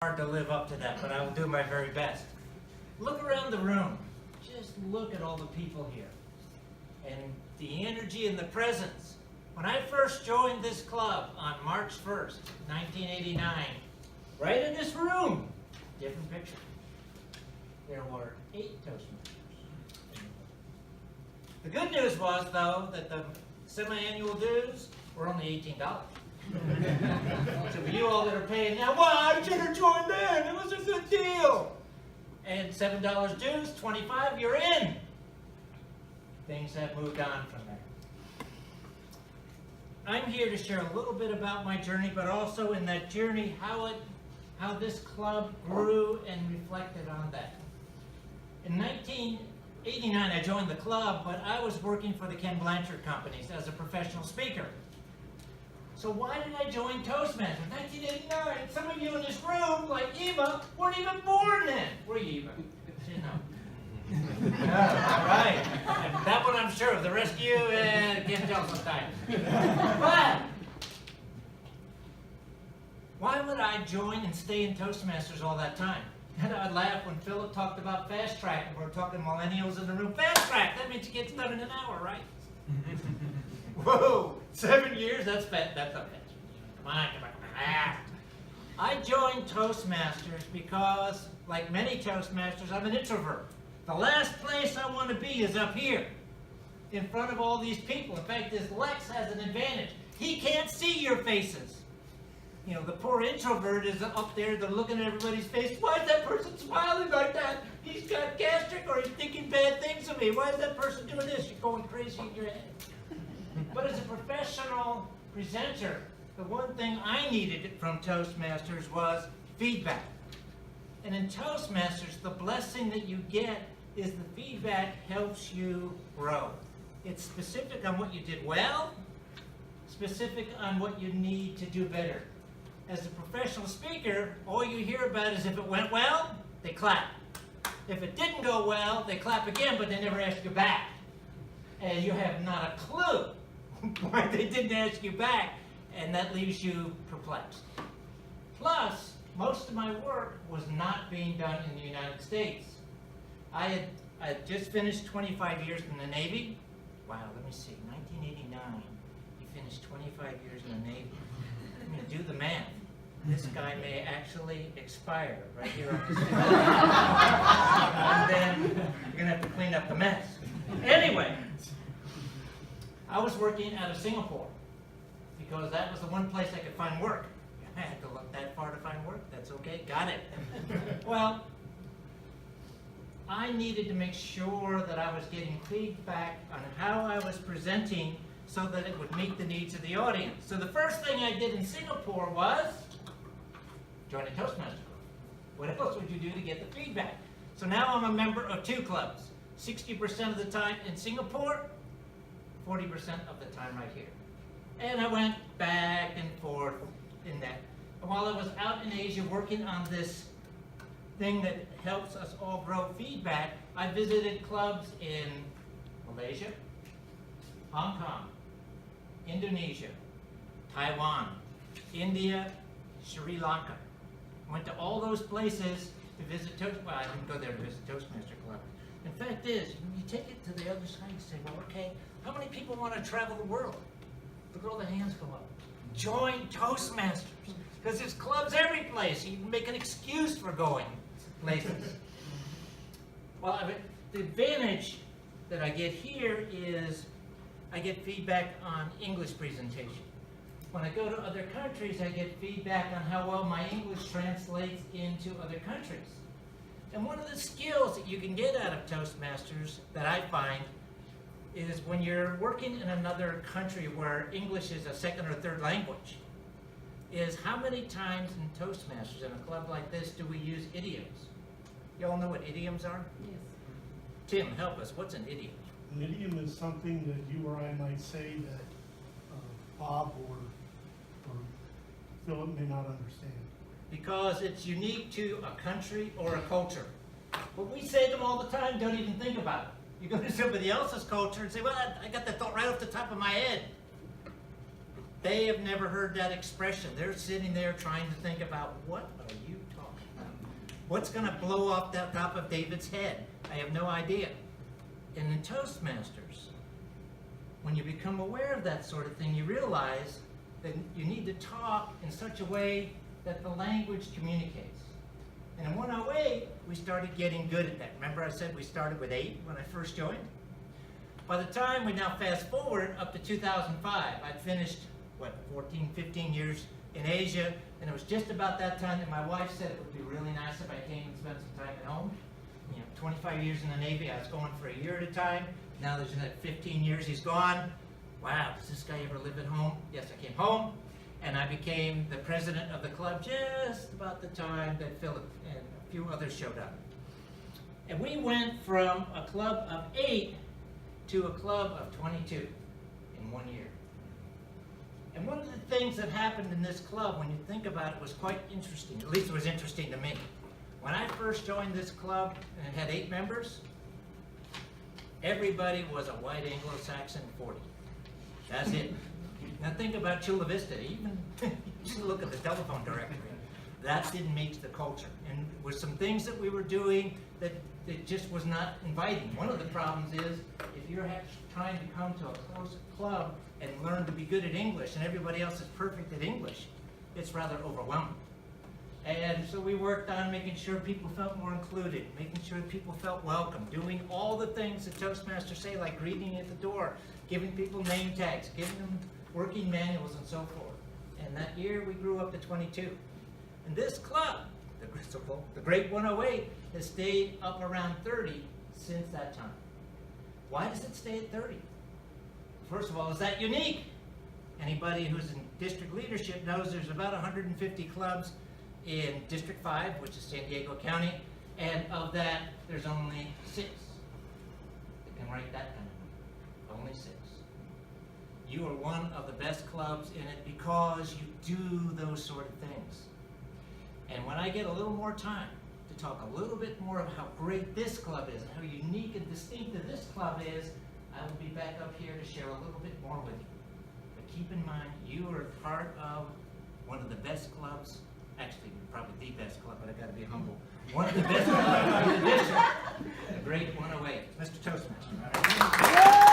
hard to live up to that, but I will do my very best. Look around the room. Just look at all the people here. And the energy and the presence. When I first joined this club on March 1st, 1989, right in this room, different picture, there were 8 Toastmasters. The good news was, though, that the semi-annual dues were only $18. So for you all that are paying now, well, I should have joined then. It was a good deal. And $7 dues, $25, you're in. Things have moved on from there. I'm here to share a little bit about my journey, but also in that journey, how this club grew and reflected on that. In 1989, I joined the club, but I was working for the Ken Blanchard companies as a professional speaker. So why did I join Toastmasters? 1989, some of you in this room, like Eva, weren't even born then. Were you, Eva? No. Oh, all right. That one I'm sure of. The rest of you, can't tell sometimes. But why would I join and stay in Toastmasters all that time? And I'd laugh when Philip talked about fast track, and we're talking millennials in the room. Fast track, that means it gets done in an hour, right? Whoa, 7 years? That's okay. Come on. I joined Toastmasters because, like many Toastmasters, I'm an introvert. The last place I want to be is up here, in front of all these people. In fact, this Lex has an advantage. He can't see your faces. You know, the poor introvert is up there, they're looking at everybody's face. Why is that person smiling like that? He's got gastric or he's thinking bad things of me. Why is that person doing this? You're going crazy in your head. But as a professional presenter, the one thing I needed from Toastmasters was feedback. And in Toastmasters, the blessing that you get is the feedback helps you grow. It's specific on what you did well, specific on what you need to do better. As a professional speaker, all you hear about is if it went well, they clap. If it didn't go well, they clap again, but they never ask you back. And you have not a clue why they didn't ask you back, and that leaves you perplexed. Plus, most of my work was not being done in the United States. I had just finished 25 years in the Navy. Wow, let me see, 1989, you finished 25 years in the Navy. I'm going to do the math. This guy may actually expire right here on this table. And then you're going to have to clean up the mess. Anyway, I was working out of Singapore because that was the one place I could find work. I had to look that far to find work. That's okay. Got it. Well, I needed to make sure that I was getting feedback on how I was presenting so that it would meet the needs of the audience. So the first thing I did in Singapore was join a Toastmaster club. What else would you do to get the feedback? So now I'm a member of 2 clubs. 60% of the time in Singapore, 40% of the time right here. And I went back and forth in that. And while I was out in Asia working on this thing that helps us all grow feedback, I visited clubs in Malaysia, Hong Kong, Indonesia, Taiwan, India, Sri Lanka. Went to all those places to visit Well, I didn't go there to visit Toastmaster Club. And fact is, when you take it to the other side and say, well, okay, how many people want to travel the world? Look at all the hands go up. Join Toastmasters, because there's clubs every place. You can make an excuse for going places. Well, the advantage that I get here is I get feedback on English presentation. When I go to other countries, I get feedback on how well my English translates into other countries. And one of the skills that you can get out of Toastmasters that I find is when you're working in another country where English is a second or third language, is how many times in Toastmasters, in a club like this, do we use idioms? You all know what idioms are? Yes. Tim, help us. What's an idiom? An idiom is something that you or I might say that Bob or Philip may not understand. Because it's unique to a country or a culture. But we say them all the time, don't even think about it. You go to somebody else's culture and say, well, I got that thought right off the top of my head. They have never heard that expression. They're sitting there trying to think about, what are you talking What's gonna blow off the top of David's head? I have no idea. And in Toastmasters, when you become aware of that sort of thing, you realize that you need to talk in such a way that the language communicates. And in 108, we started getting good at that. Remember I said we started with 8 when I first joined? By the time we now fast forward up to 2005, I'd finished, 14, 15 years in Asia, and it was just about that time that my wife said it would be really nice if I came and spent some time at home. 25 years in the Navy, I was going for a year at a time. Now there's that 15 years he's gone. Wow, does this guy ever live at home? Yes, I came home, and I became the president of the club just about the time that Philip and a few others showed up. And we went from a club of 8 to a club of 22 in 1 year. And one of the things that happened in this club, when you think about it, was quite interesting. At least it was interesting to me. When I first joined this club, and it had 8 members, everybody was a white Anglo-Saxon 40. That's it. Now think about Chula Vista. Even just look at the telephone directory. That didn't meet the culture. And there were some things that we were doing that just was not inviting. One of the problems is if you're trying to come to a close club and learn to be good at English and everybody else is perfect at English, it's rather overwhelming. And so we worked on making sure people felt more included, making sure people felt welcome, doing all the things that Toastmasters say, like greeting at the door, giving people name tags, giving them working manuals and so forth. And that year we grew up to 22. And this club, the Great 108, has stayed up around 30 since that time. Why does it stay at 30? First of all, is that unique? Anybody who's in district leadership knows there's about 150 clubs in District 5, which is San Diego County, and of that, there's only 6 that can write that kind of number. Only 6. You are one of the best clubs in it because you do those sort of things. And when I get a little more time to talk a little bit more of how great this club is, and how unique and distinctive this club is, I will be back up here to share a little bit more with you. But keep in mind, you are part of one of the best clubs. Actually, probably the best club, but I got to be humble. One of the best clubs in the district, the Great 108. Mr. Toastmaster.